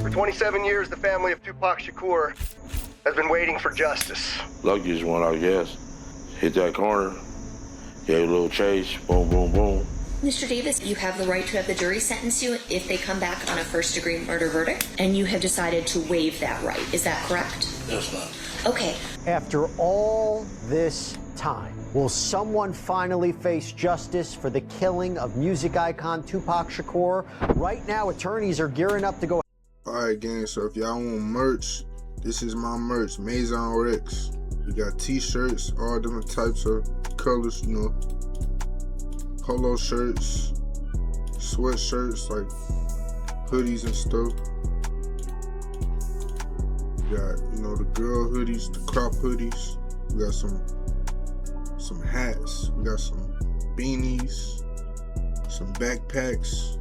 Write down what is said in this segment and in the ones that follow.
For 27 years, the family of Tupac Shakur has been waiting for justice. Luckiest one, I guess. Hit that corner, gave a little chase, boom, boom, boom. Mr. Davis, you have the right to have the jury sentence you if they come back on a first-degree murder verdict, and you have decided to waive that right. Is that correct? That's not. Okay. After all this time, will someone finally face justice for the killing of music icon Tupac Shakur? Right now, attorneys are gearing up to go. All right, gang, so if y'all want merch, this is my merch, Maison Rex. We got t-shirts, all different types of colors, you know, polo shirts, sweatshirts, like hoodies and stuff. We got, you know, the girl hoodies, the crop hoodies. We got some hats. We got some beanies, some backpacks.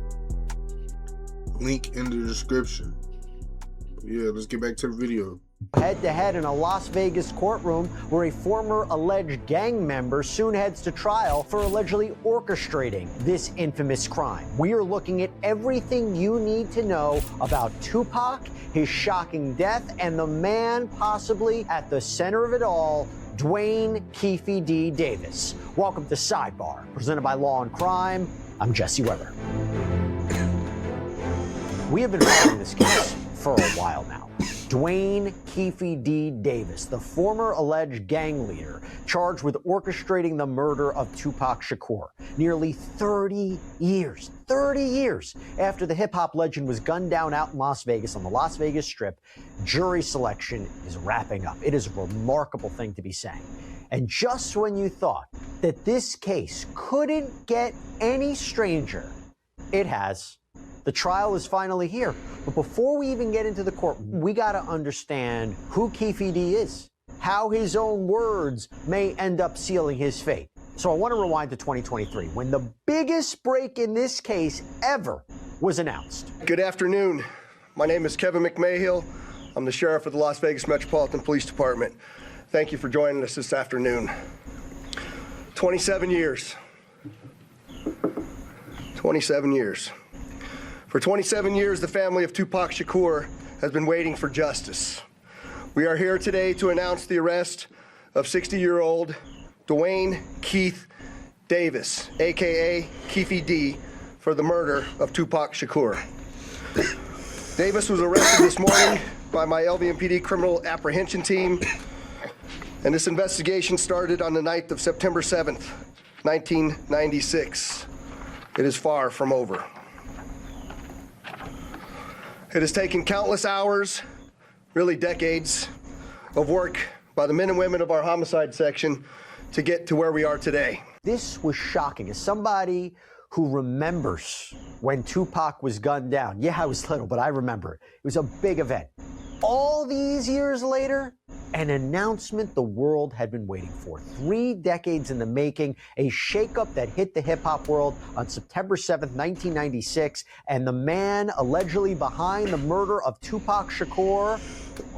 Link in the description. Yeah, let's get back to the video. Head-to-head in a Las Vegas courtroom where a former alleged gang member soon heads to trial for allegedly orchestrating this infamous crime. We are looking at everything you need to know about Tupac, his shocking death, and the man possibly at the center of it all, Duane Keffe D. Davis. Welcome to Sidebar, presented by Law and Crime. I'm Jesse Weber. We have been following this case for a while now. Duane Keffe D. Davis, the former alleged gang leader charged with orchestrating the murder of Tupac Shakur. Nearly 30 years after the hip-hop legend was gunned down out in Las Vegas on the Las Vegas Strip, jury selection is wrapping up. It is a remarkable thing to be saying. And just when you thought that this case couldn't get any stranger, it has. The trial is finally here. But before we even get into the court, we got to understand who Keffe D is, how his own words may end up sealing his fate. So I want to rewind to 2023, when the biggest break in this case ever was announced. Good afternoon. My name is Kevin McMahill. I'm the sheriff of the Las Vegas Metropolitan Police Department. Thank you for joining us this afternoon. 27 years. 27 years. For 27 years, the family of Tupac Shakur has been waiting for justice. We are here today to announce the arrest of 60-year-old Duane Keith Davis, aka Keffe D, for the murder of Tupac Shakur. Davis was arrested this morning by my LVMPD criminal apprehension team, and this investigation started on the night of September 7th, 1996. It is far from over. It has taken countless hours, really decades, of work by the men and women of our homicide section to get to where we are today. This was shocking. As somebody who remembers when Tupac was gunned down, yeah, I was little, but I remember it. It was a big event. All these years later, an announcement the world had been waiting for. 3 decades in the making, a shakeup that hit the hip-hop world on September 7th, 1996, and the man allegedly behind the murder of Tupac Shakur,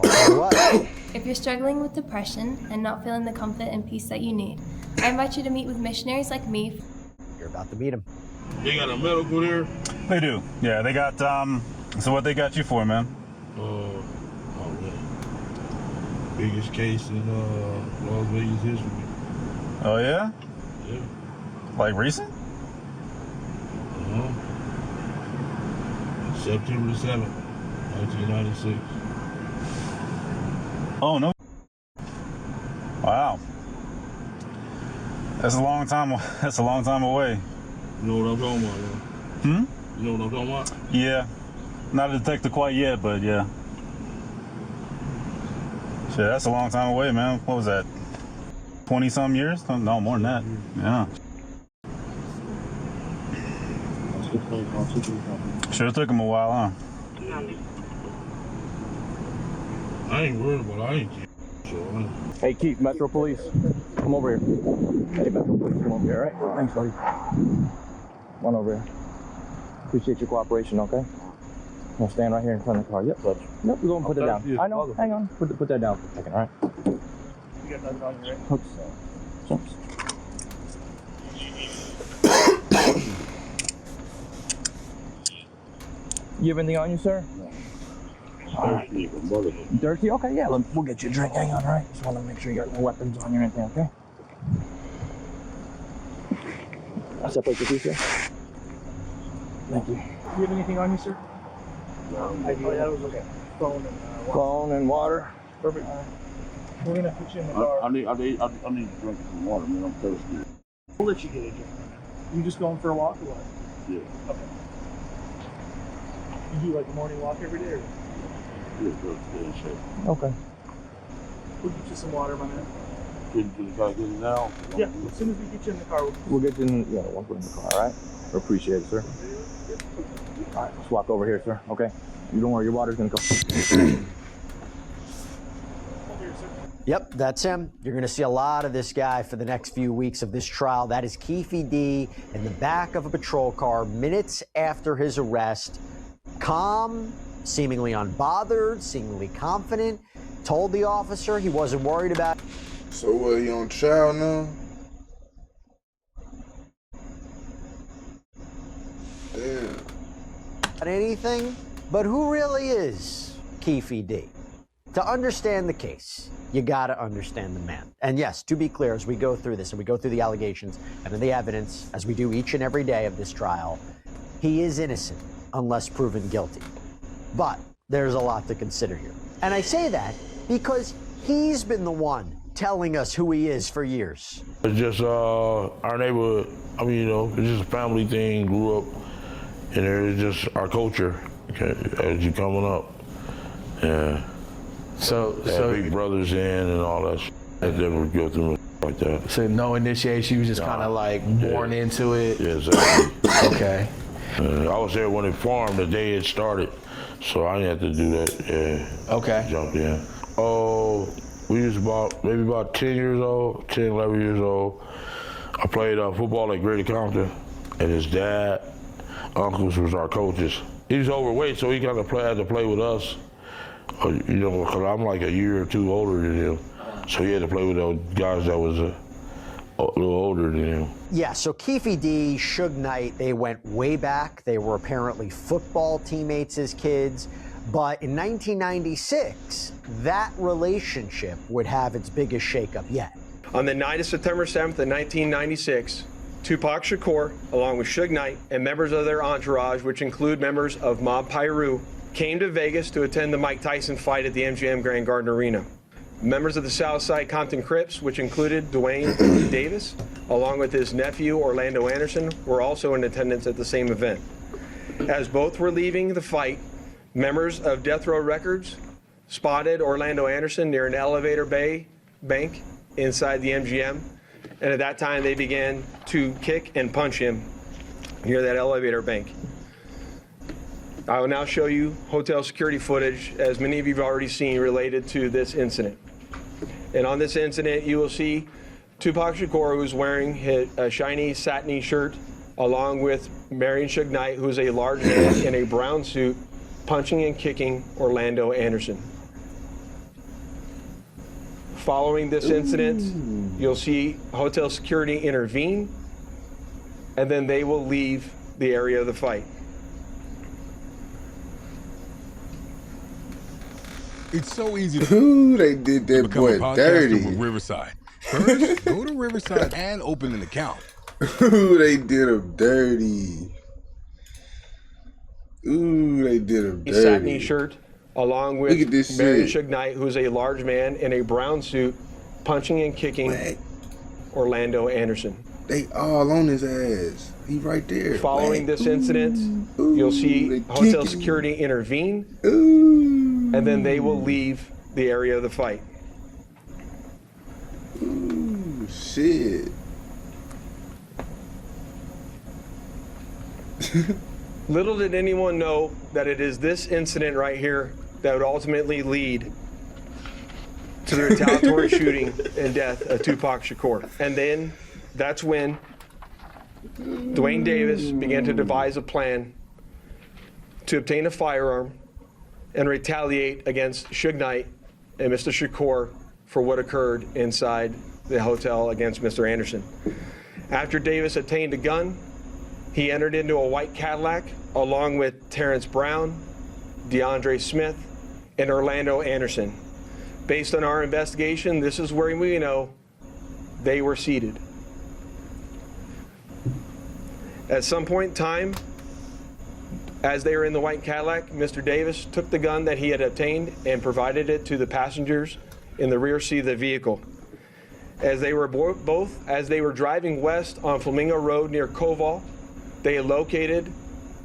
well, what? If you're struggling with depression and not feeling the comfort and peace that you need, I invite you to meet with missionaries like me. You're about to meet him. They got a medical there? They do. Yeah, they got, so what they got you for, man? Biggest case in Las Vegas history. Oh, yeah? Yeah. Like recent? September 7th, 1996. Oh, no. Wow. That's a long time away. You know what I'm talking about, yeah? Hmm? You know what I'm talking about? Yeah. Not a detective quite yet, but yeah. Shit, that's a long time away, man. What was that? 20-some years? No, more than that. Yeah. Sure took him a while, huh? I ain't worried about it. I ain't Hey, Keith, Metro Police. Come over here. Hey, Metro Police, come over here, all right? Thanks, buddy. Come on over here. Appreciate your cooperation, okay? I'm gonna stand right here in front of the car. Yep, bud. Yep, we're gonna put it down. I know, hang on. Put that down for a second, all right? You got nothing on you, right? Hooks. Jumps. You have anything on you, sir? No. Thirsty, brother. Thirsty? Okay, yeah, we'll get you a drink. Hang on, all right? Just want to make sure you got no weapons on you or anything, okay? I'll separate the two, sir. Thank you. Do you have anything on you, sir? No, that was okay. Phone and water. Phone and water. Perfect. We're gonna put you in the car. I need to drink some water, man. I'm thirsty. We'll let you get a drink. You just going for a walk or what? Yeah. Okay. You do like a morning walk every day? Or? Yeah, Okay. We'll get you some water, my man. Can you get it now? Yeah, as soon as we get you in the car, We'll get you in, we'll put in the car, all right? I appreciate it, sir. All right, let's walk over here, sir, okay? You don't worry, your water's gonna come. Yep, that's him. You're going to see a lot of this guy for the next few weeks of this trial. That is Keffe D in the back of a patrol car minutes after his arrest. Calm, seemingly unbothered, seemingly confident. Told the officer he wasn't worried about. So what, he on trial now? Damn. Anything, but who really is Keffe D? To understand the case, you gotta understand the man. And yes, to be clear, as we go through this and we go through the allegations and the evidence, as we do each and every day of this trial, he is innocent unless proven guilty. But there's a lot to consider here. And I say that because he's been the one telling us who he is for years. It's just our neighborhood. I mean, it's just a family thing. Grew up, and it's just our culture as you coming up. Yeah. So big brothers in and all that. That never go through like that. So no initiation. You was just kind of like born into it. Yeah, exactly. Okay. I was there when it formed the day it started, so I didn't have to do that. Yeah. Okay. Jump in. Oh, we was maybe about 10 years old, 10, 11 years old. I played football at Greater Compton, and his dad, uncles was our coaches. He was overweight, so he kind of had to play with us. Because I'm like a year or two older than him. So he had to play with those guys that was a little older than him. Yeah, so Keffe D, Suge Knight, they went way back. They were apparently football teammates as kids. But in 1996, that relationship would have its biggest shakeup yet. On the night of September 7th of 1996, Tupac Shakur, along with Suge Knight and members of their entourage, which include members of Mob Piru, came to Vegas to attend the Mike Tyson fight at the MGM Grand Garden Arena. Members of the Southside Compton Crips, which included Duane Davis, along with his nephew Orlando Anderson, were also in attendance at the same event. As both were leaving the fight, members of Death Row Records spotted Orlando Anderson near an elevator bank inside the MGM, and at that time they began to kick and punch him near that elevator bank. I will now show you hotel security footage, as many of you have already seen, related to this incident. And on this incident, you will see Tupac Shakur, who's wearing a shiny satiny shirt, along with Marion Suge Knight, who's a large man in a brown suit, punching and kicking Orlando Anderson. Following this incident, you'll see hotel security intervene, and then they will leave the area of the fight. It's so easy Ooh, they did that become boy a podcaster dirty. with Riverside. First, go to Riverside and open an account. Ooh, they did him dirty. Ooh, they did him dirty. Satiny shirt, along with Marion shit. Suge Knight, who's a large man in a brown suit, punching and kicking Orlando Anderson. They all on his ass. He right there. Following this incident, you'll see hotel security intervene, and then they will leave the area of the fight. Ooh, shit. Little did anyone know that it is this incident right here that would ultimately lead to the retaliatory shooting and death of Tupac Shakur. And then that's when Duane Davis began to devise a plan to obtain a firearm and retaliate against Suge Knight and Mr. Shakur for what occurred inside the hotel against Mr. Anderson. After Davis obtained a gun, he entered into a white Cadillac along with Terrence Brown, DeAndre Smith, and Orlando Anderson. Based on our investigation, this is where we know they were seated. At some point in time, as they were in the white Cadillac, Mr. Davis took the gun that he had obtained and provided it to the passengers in the rear seat of the vehicle. As they were driving west on Flamingo Road near Koval, they had located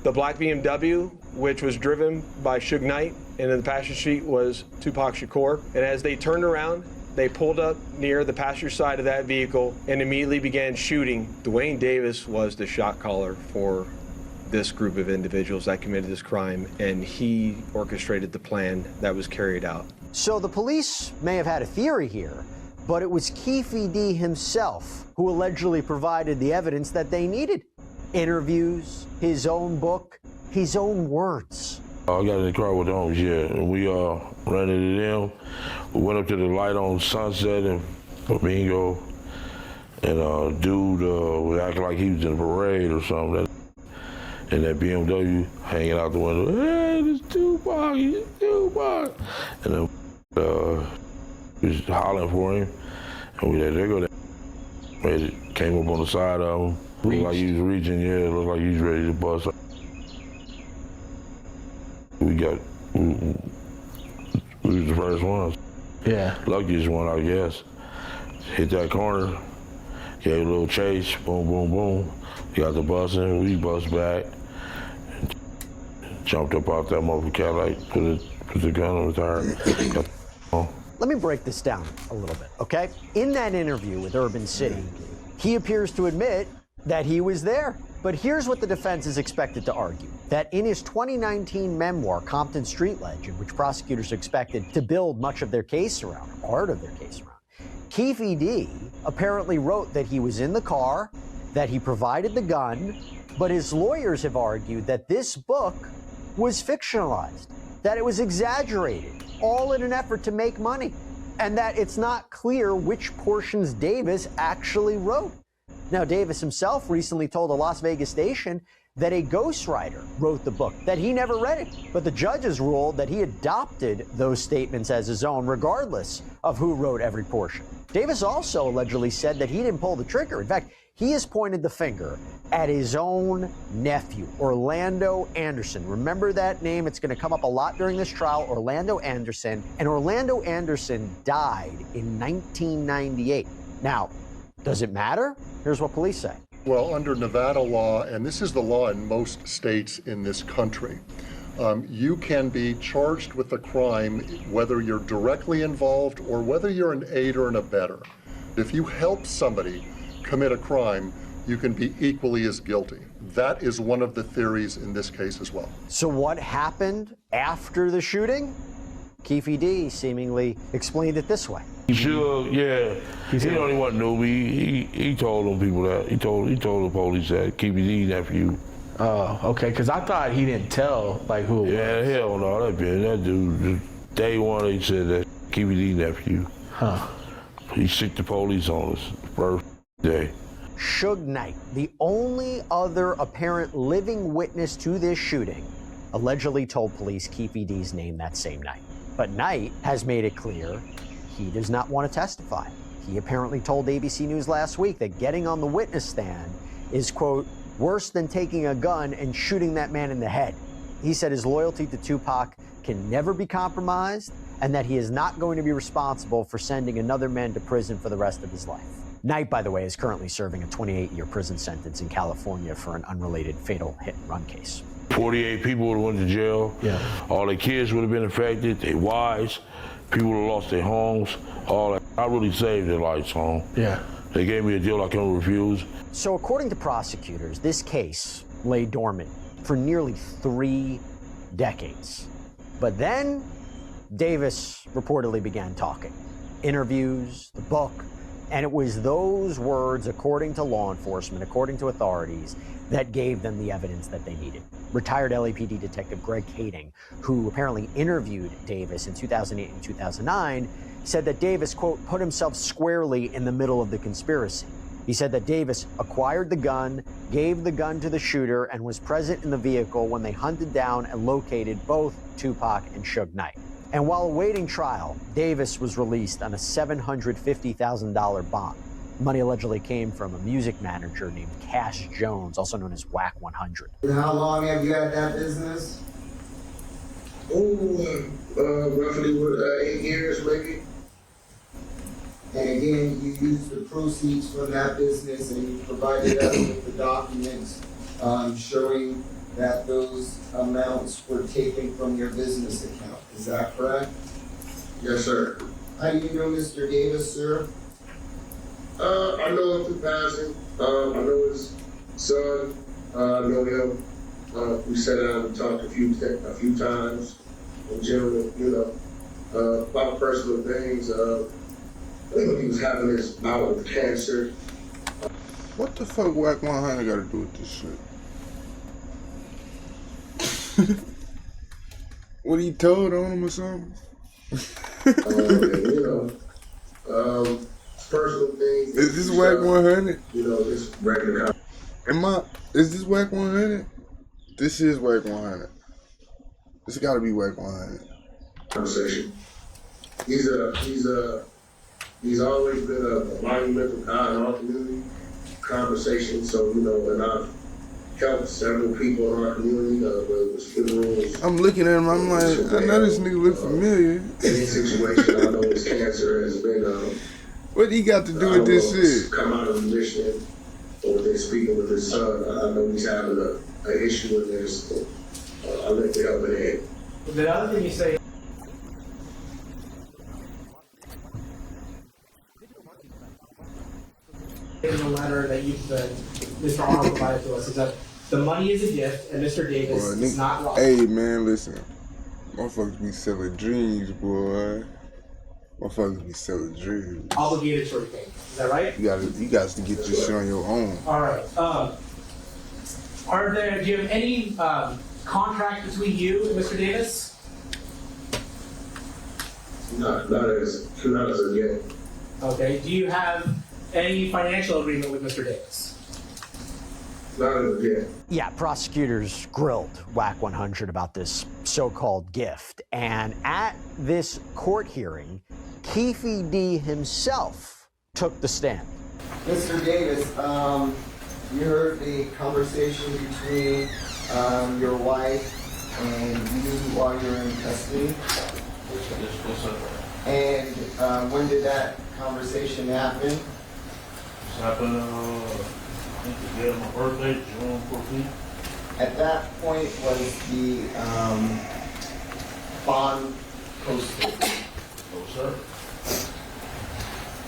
the black BMW, which was driven by Suge Knight, and in the passenger seat was Tupac Shakur. And as they turned around, they pulled up near the passenger side of that vehicle and immediately began shooting. Duane Davis was the shot caller for this group of individuals that committed this crime, and he orchestrated the plan that was carried out. So the police may have had a theory here, but it was Keffe D himself who allegedly provided the evidence that they needed. Interviews, his own book, his own words. I got in the car with them, yeah, and we ran into them. We went up to the light on Sunset and Flamingo, and dude was acting like he was in a parade or something. And that BMW hanging out the window, hey, this Tupac, it's Tupac. And then we was hollering for him, and we let there go. It came up on the side of him. Looked like he was reaching, yeah, looked like he was ready to bust. We was the first ones. Yeah. Luckiest one, I guess. Hit that corner, gave a little chase, boom, boom, boom. Got the bus in, we bust back, and jumped up out that motherfucker Cadillac, put the gun on the tire. Let me break this down a little bit, okay? In that interview with Urban City, he appears to admit that he was there. But here's what the defense is expected to argue, that in his 2019 memoir, Compton Street Legend, which prosecutors expected to build much of their case around, part of their case around, Keffe D apparently wrote that he was in the car, that he provided the gun, but his lawyers have argued that this book was fictionalized, that it was exaggerated, all in an effort to make money, and that it's not clear which portions Davis actually wrote. Now, Davis himself recently told a Las Vegas station that a ghostwriter wrote the book, that he never read it, but the judges ruled that he adopted those statements as his own, regardless of who wrote every portion. Davis also allegedly said that he didn't pull the trigger. In fact, he has pointed the finger at his own nephew, Orlando Anderson. Remember that name? It's going to come up a lot during this trial, Orlando Anderson. And Orlando Anderson died in 1998. Now, does it matter? Here's what police say. Well, under Nevada law, and this is the law in most states in this country, you can be charged with a crime whether you're directly involved or whether you're an aid or an abettor. If you help somebody commit a crime, you can be equally as guilty. That is one of the theories in this case as well. So what happened after the shooting? Keffe D seemingly explained it this way. Sure, yeah. He the only one knew me. He told them people that. He told the police that Keffe D nephew. Oh, okay. Because I thought he didn't tell like who it was. Yeah, hell no. That dude. Day one, he said that Keffe D nephew. Huh. He sicked the police on us first day. Suge Knight, the only other apparent living witness to this shooting, allegedly told police Keffe D's name that same night. But Knight has made it clear he does not want to testify. He apparently told ABC News last week that getting on the witness stand is, quote, worse than taking a gun and shooting that man in the head. He said his loyalty to Tupac can never be compromised and that he is not going to be responsible for sending another man to prison for the rest of his life. Knight, by the way, is currently serving a 28-year prison sentence in California for an unrelated fatal hit-and-run case. 48 people would have went to jail. Yeah. All their kids would have been affected, their wives, people would have lost their homes, all that. I really saved their lives, home. Yeah. They gave me a deal I couldn't refuse. So according to prosecutors, this case lay dormant for nearly 3 decades. But then Davis reportedly began talking. Interviews, the book, and it was those words, according to law enforcement, according to authorities, that gave them the evidence that they needed. Retired LAPD Detective Greg Kading, who apparently interviewed Davis in 2008 and 2009, said that Davis, quote, put himself squarely in the middle of the conspiracy. He said that Davis acquired the gun, gave the gun to the shooter, and was present in the vehicle when they hunted down and located both Tupac and Suge Knight. And while awaiting trial, Davis was released on a $750,000 bond. Money allegedly came from a music manager named Cash Jones, also known as Whack 100. And how long have you had that business? Roughly 8 years, maybe. And again, you used the proceeds from that business and you provided us with the documents showing that those amounts were taken from your business account. Is that correct? Yes, sir. How do you know Mr. Davis, sir? I know him through passing. I know his son. I know him. We sat down and talked a few times. In general, about personal things. He was having his bout with cancer. What the fuck Whack 100 got to do with this shit? What he told on him or something? Personal things. Is this Whack 100? Just regular. Is this Whack 100? This is Whack 100. This got to be Whack 100. Conversation. He's always been a monumental guy in our community. Conversation. So and I've helped several people in our community, whether it was funerals. I'm looking at him. I'm like, I know this nigga look familiar. Any situation, I know his cancer has been. What he got to do with this shit? Come out of remission, or they're speaking with his son. I know he's having an issue with this. I'll let you help it in. The other thing you say. In the letter that Mr. Arnold provided to us is that the money is a gift and Mr. Davis is not wrong. Hey man, listen. Motherfuckers be selling dreams, boy. Motherfuckers be selling dreams. Obligated sort of thing. Is that right? You got to get your shit on your own. All right. Do you have any contract between you and Mr. Davis? Not as of yet. Okay. Do you have any financial agreement with Mr. Davis? Not as of yet. Yeah, prosecutors grilled Whack 100 about this so-called gift. And at this court hearing, Keffe D himself took the stand. Mr. Davis, you heard the conversation between your wife and you while you were in custody? Yes, sir. And when did that conversation happen? It happened, I think the day of my birthday, June 14th. At that point, was the bond posted? No, sir.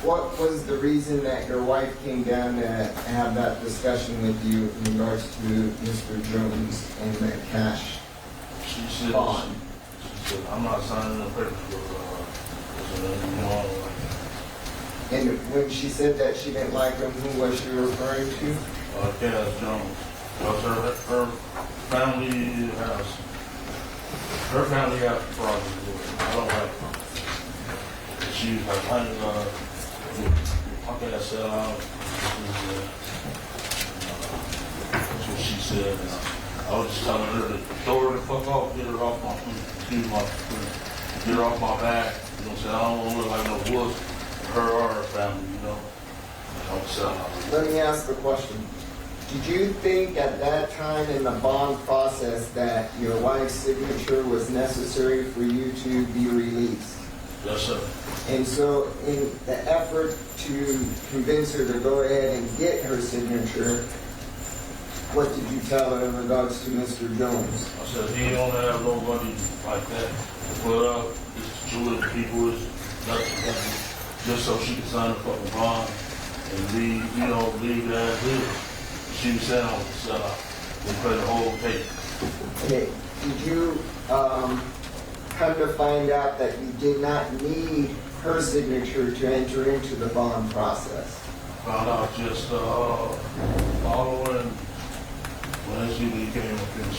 What was the reason that your wife came down to have that discussion with you in regards to Mr. Jones and the cash bond? She said, I'm not signing the papers for And when she said that she didn't like him, who was she referring to? Cash Jones. Her family has problems with it. I don't like her. She was like, how can I sell out? That's what she said. And I was just telling her to throw her the fuck off, get her off my get her off my back. You know what I'm saying? I don't want to look like no wolf, her or her family, I'm selling out. Let me ask the question. Did you think at that time in the bond process that your wife's signature was necessary for you to be released? Yes, sir. And so in the effort to convince her to go ahead and get her signature, what did you tell her in regards to Mr. Jones? I said, he don't have nobody like that to put up. It's two little people, it's nothing, just so she can sign a fucking bond and leave that as is. She was saying I was to sell out. They play the whole tape. Okay, did you come to find out that you did not need her signature to enter into the bond process? Found out just following when she came up and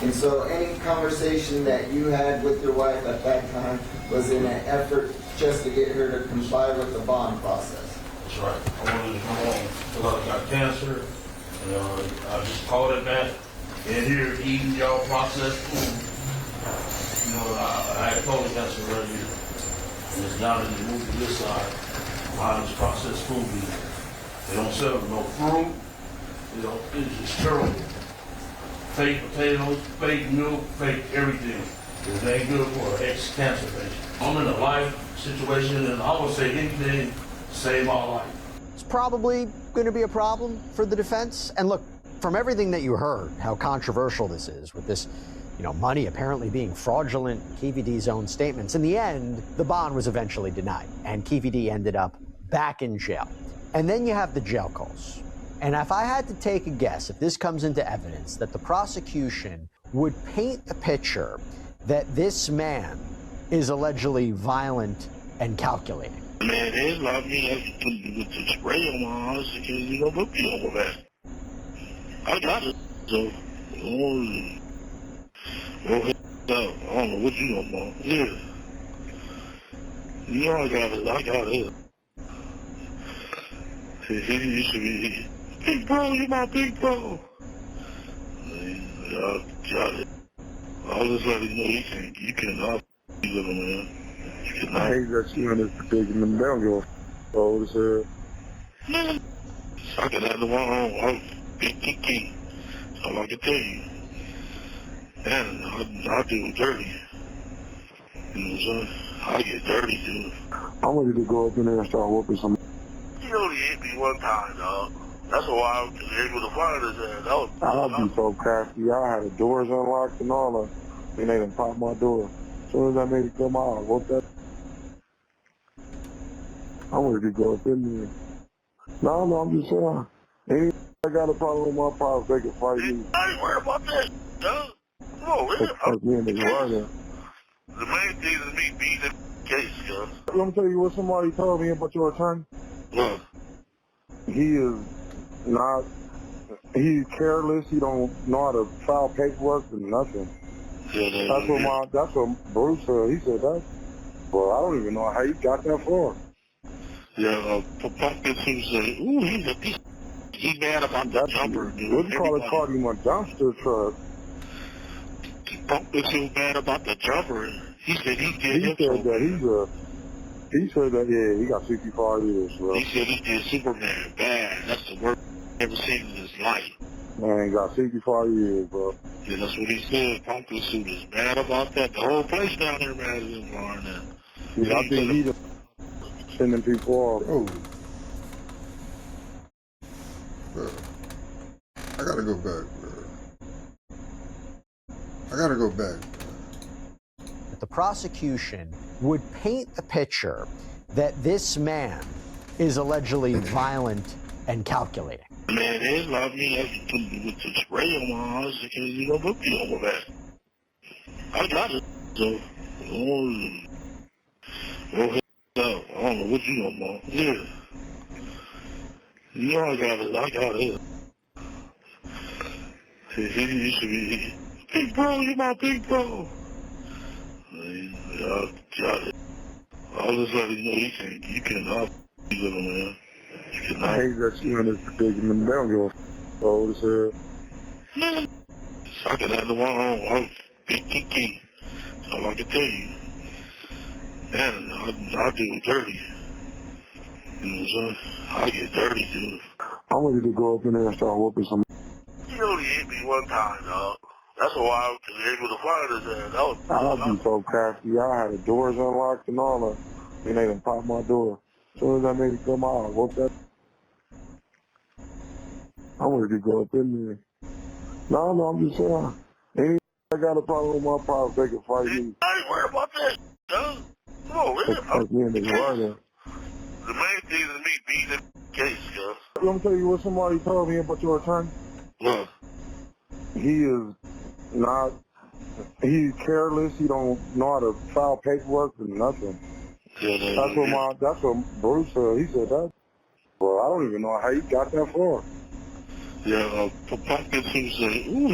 And so any conversation that you had with your wife at that time was in an effort just to get her to comply with the bond process? That's right. I wanted to come home because I got cancer. And I just called it back. And here eating y'all processed food. know, I had told cancer right here. And it's down in the movie this side. Behind this processed food. They don't sell no fruit. You know, it's just terrible. Fake potatoes, fake milk, fake everything. It ain't good for an ex-cancer patient. I'm in a life situation, and I would say anything to save my life. It's probably going to be a problem for the defense. And look, from everything that you heard, how controversial this is with this, money apparently being fraudulent, Keffe D's own statements. In the end, the bond was eventually denied, and Keffe D ended up back in jail. And then you have the jail calls. And if I had to take a guess, if this comes into evidence, that the prosecution would paint the picture that this man is allegedly violent and calculating. Man, there's a lot of me with the spray on my eyes because, look over that. I got it. So, I don't know what you know about. Yeah. I got it. You should be, big bro, you my big bro. I got it. I'll just let you know you cannot be little man. You cannot. I hate that you in this predicament. They don't give a f*** old as hell. Man, I can have the one on. I'm big key. That's all I can tell you. And I do it dirty. You know what I'm saying? I get dirty, dude. I'm ready to go up in there and start whooping some. He only hit me one time, dog. That's why I was able to find his ass. I'll be so crafty. I had the doors unlocked and all that. And they done popped my door. As soon as I made it come out, I whooped that. I'm ready to go up in there. No, I'm just saying. Any I got a problem with my pops, they can fight me. I ain't worried about that, dog. Come on, Fuck me in the garden. The main thing is me beating the case, yo. Let me tell you what somebody told me about your attorney. What? He is not, he's careless, he don't know how to file paperwork and nothing. Yeah, that's what Bruce said. He said that. Well, I don't even know how he got that far. Yeah, Prosecutors say, ooh, he's mad about that jumper, dude. What do you call it? Called him a dumpster truck. Prosecutors mad about the jumper. He said he did He said that, yeah, he got 65 years, bro. He said he did Superman bad. That's the worst he's ever seen in his life. Man, he got 65 years, bro. Yeah, that's what he said. Prosecutors is mad about that. The whole place down there mad at him, Lauren. Yeah, I think he's sending people off. Oh. Bro. I gotta go back, bro. I gotta go back. The prosecution would paint the picture that this man is allegedly violent and calculating. Man, there's a lot of me with the spray on my eyes because, look over that. I got it. So, I don't know what you know about. Yeah. I got it. You should be, big bro, you my big bro. I got it. I'll just let you know you cannot be little man. You cannot. I hate that you in this predicament. They don't give a f*** old as hell. Man, I can have the one on. I'm big key. That's all I can tell you. And I do it dirty. You know what I'm saying? I get dirty, dude. I'm ready to go up in there and start whooping some. He only hit me one time, dog. That's why I was able to find his ass. I'll be so crafty. I had the doors unlocked and all that. And they done popped my door. As soon as I made it come out, I whooped that. I'm ready to go up in there. No, I'm just saying. Any I got a problem with my pops, they can fight me. I ain't worried about that, dog. Come on, They fuck me in the garden. The main thing is me beating the case, yo. Let me tell you what somebody told me about your attorney. What? He is not, he's careless, he don't know how to file paperwork and nothing. Yeah, that's what Bruce said. He said that. Well, I don't even know how he got that far. Yeah, Prosecutors say, ooh,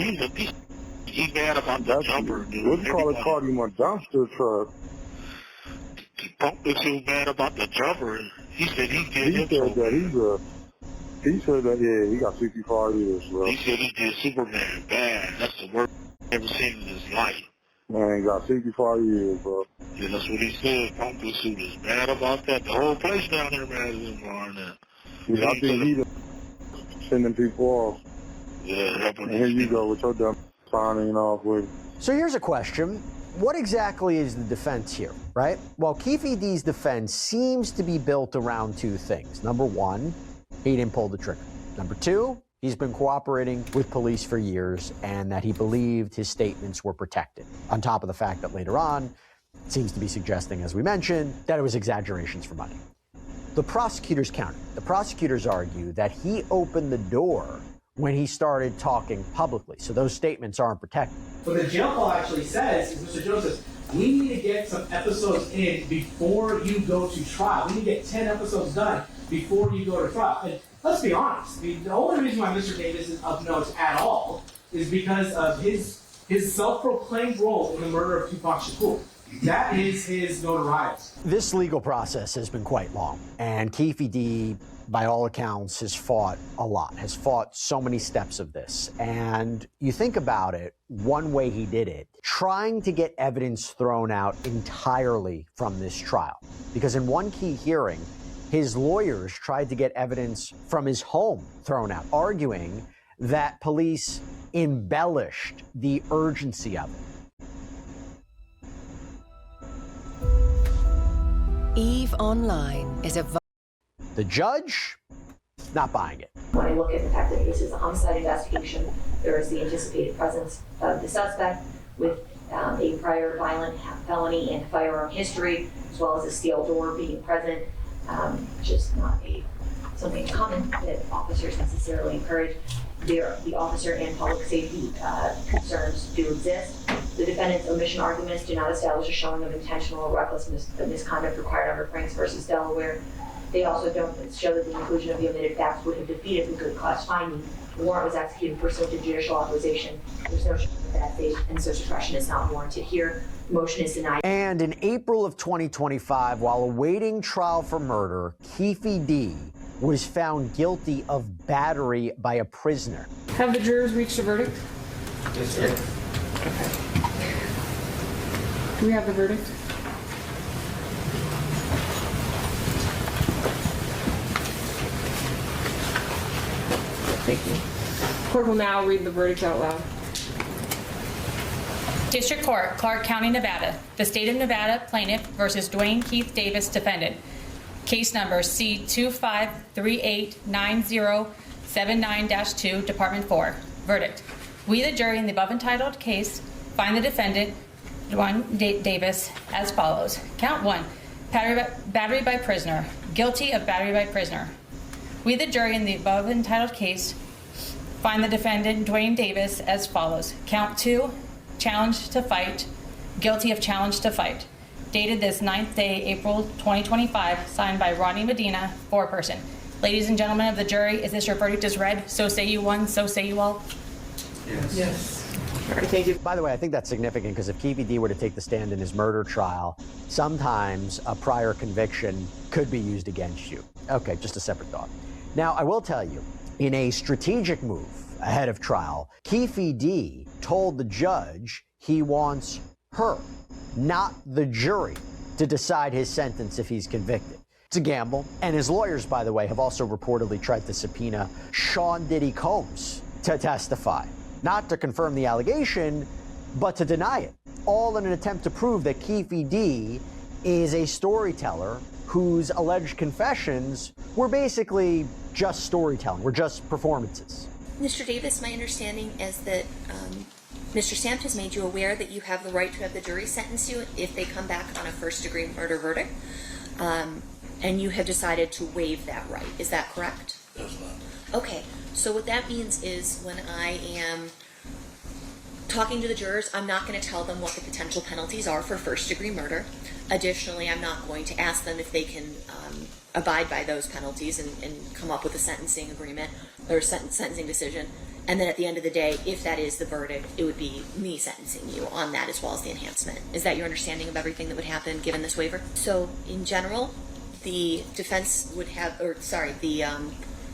he's mad about that jumper, dude. What do you call it? Called him a dumpster truck. Prosecutors mad about the jumper. He said he did He said that, yeah, he got 65 years, bro. He said he did Superman bad. That's the worst he's ever seen in his life. Man, got 65 years, bro. Yeah, that's what he said. Pump suit is mad about that. The whole place down here mad at him for that. Yeah, I think he sending people off. Yeah, helping. And here you go with your dumb signing off with. So here's a question. What exactly is the defense here, right? Well, Keffe D's defense seems to be built around two things. Number one, he didn't pull the trigger. Number two, he's been cooperating with police for years and that he believed his statements were protected. On top of the fact that later on, it seems to be suggesting, as we mentioned, that it was exaggerations for money. The prosecutors counter. The prosecutors argue that he opened the door when he started talking publicly. So those statements aren't protected. What the jail call actually says is, Mr. Jones says, we need to get some episodes in before you go to trial. We need to get 10 episodes done before you go to trial. And let's be honest, the only reason why Mr. Davis is of note at all is because of his self-proclaimed role in the murder of Tupac Shakur. That is his notoriety. This legal process has been quite long, and Keffe D, by all accounts, has fought a lot, has fought so many steps of this. And you think about it, one way he did it, trying to get evidence thrown out entirely from this trial. Because in one key hearing, his lawyers tried to get evidence from his home thrown out, arguing that police embellished the urgency of it. EVE Online is a... The judge, not buying it. When I look at the fact that this is a homicide investigation, there is the anticipated presence of the suspect with a prior violent felony and firearm history, as well as a steel door being present, just not something common that officers necessarily encourage. The officer and public safety concerns do exist. The defendant's omission arguments do not establish a showing of intentional or reckless misconduct required under Franks versus Delaware. They also don't show that the inclusion of the omitted facts would have defeated the good cause finding. The warrant was executed pursuant to judicial authorization. There's no showing of bad faith, and so suppression is not warranted here. The motion is denied. And in April of 2025, while awaiting trial for murder, Keffe D was found guilty of battery by a prisoner. Have the jurors reached a verdict? Yes, sir. Do we have the verdict? Thank you. Court will now read the verdict out loud. District Court, Clark County, Nevada. The State of Nevada Plaintiff versus Duane Keith Davis Defendant. Case number C25389079-2, Department 4. Verdict. We, the jury, in the above entitled case, find the defendant, Duane Davis, as follows. Count 1, battery by prisoner. Guilty of battery by prisoner. We, the jury, in the above entitled case, find the defendant, Duane Davis, as follows. Count 2, challenge to fight. Guilty of challenge to fight. Dated this 9th day, April 2025, signed by Rodney Medina, foreperson. Ladies and gentlemen of the jury, is this your verdict as read? So say you one, so say you all. Yes. Yes. All right, thank you. By the way, I think that's significant because if Keffe D were to take the stand in his murder trial, sometimes a prior conviction could be used against you. Okay, just a separate thought. Now, I will tell you, in a strategic move ahead of trial, Keffe D told the judge he wants her, not the jury, to decide his sentence if he's convicted. It's a gamble. And his lawyers, by the way, have also reportedly tried to subpoena Sean Diddy Combs to testify, not to confirm the allegation, but to deny it, all in an attempt to prove that Keffe D is a storyteller whose alleged confessions were basically just storytelling, were just performances. Mr. Davis, my understanding is that Mr. Stamp has made you aware that you have the right to have the jury sentence you if they come back on a first-degree murder verdict, and you have decided to waive that right. Is that correct? That's right. Okay, so what that means is when I am talking to the jurors, I'm not going to tell them what the potential penalties are for first-degree murder. Additionally, I'm not going to ask them if they can abide by those penalties and come up with a sentencing agreement or sentencing decision. And then at the end of the day, if that is the verdict, it would be me sentencing you on that as well as the enhancement. Is that your understanding of everything that would happen given this waiver? So in general, the defense would have, the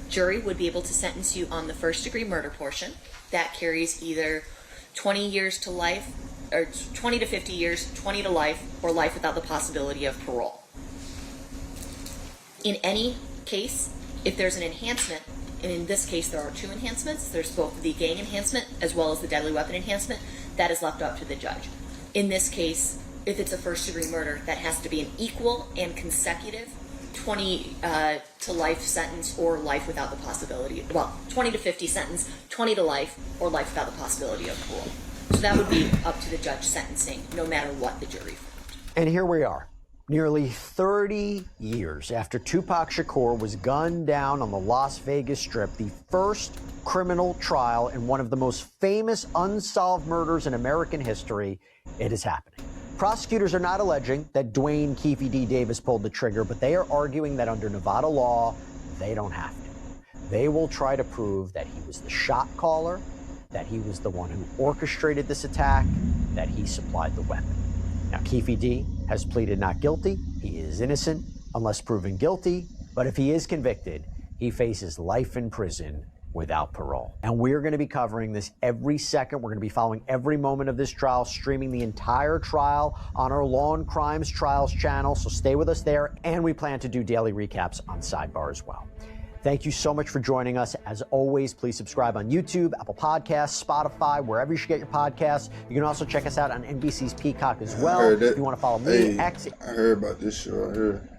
jury would be able to sentence you on the first degree murder portion. That carries either 20 years to life or 20 to 50 years, 20 to life, or life without the possibility of parole. In any case, if there's an enhancement, and in this case there are two enhancements, there's both the gang enhancement as well as the deadly weapon enhancement, that is left up to the judge. In this case, if it's a first-degree murder, that has to be an equal and consecutive 20 to life sentence or life without the possibility, well, 20 to 50 sentence, 20 to life, or life without the possibility of parole. So that would be up to the judge sentencing, no matter what the jury found. And here we are, nearly 30 years after Tupac Shakur was gunned down on the Las Vegas Strip, the first criminal trial in one of the most famous unsolved murders in American history. It is happening. Prosecutors are not alleging that Duane Keffe D. Davis pulled the trigger, but they are arguing that under Nevada law, they don't have to. They will try to prove that he was the shot caller, that he was the one who orchestrated this attack, that he supplied the weapon. Now, Keffe D. has pleaded not guilty. He is innocent unless proven guilty, but if he is convicted, he faces life in prison without parole. And we're going to be covering this every second. We're going to be following every moment of this trial, streaming the entire trial on our Law and Crimes Trials channel, so stay with us there, and we plan to do daily recaps on Sidebar as well. Thank you so much for joining us. As always, please subscribe on YouTube, Apple Podcasts, Spotify, wherever you should get your podcasts. You can also check us out on NBC's Peacock as well. I heard that. If you want to follow me, I heard about this show. I heard.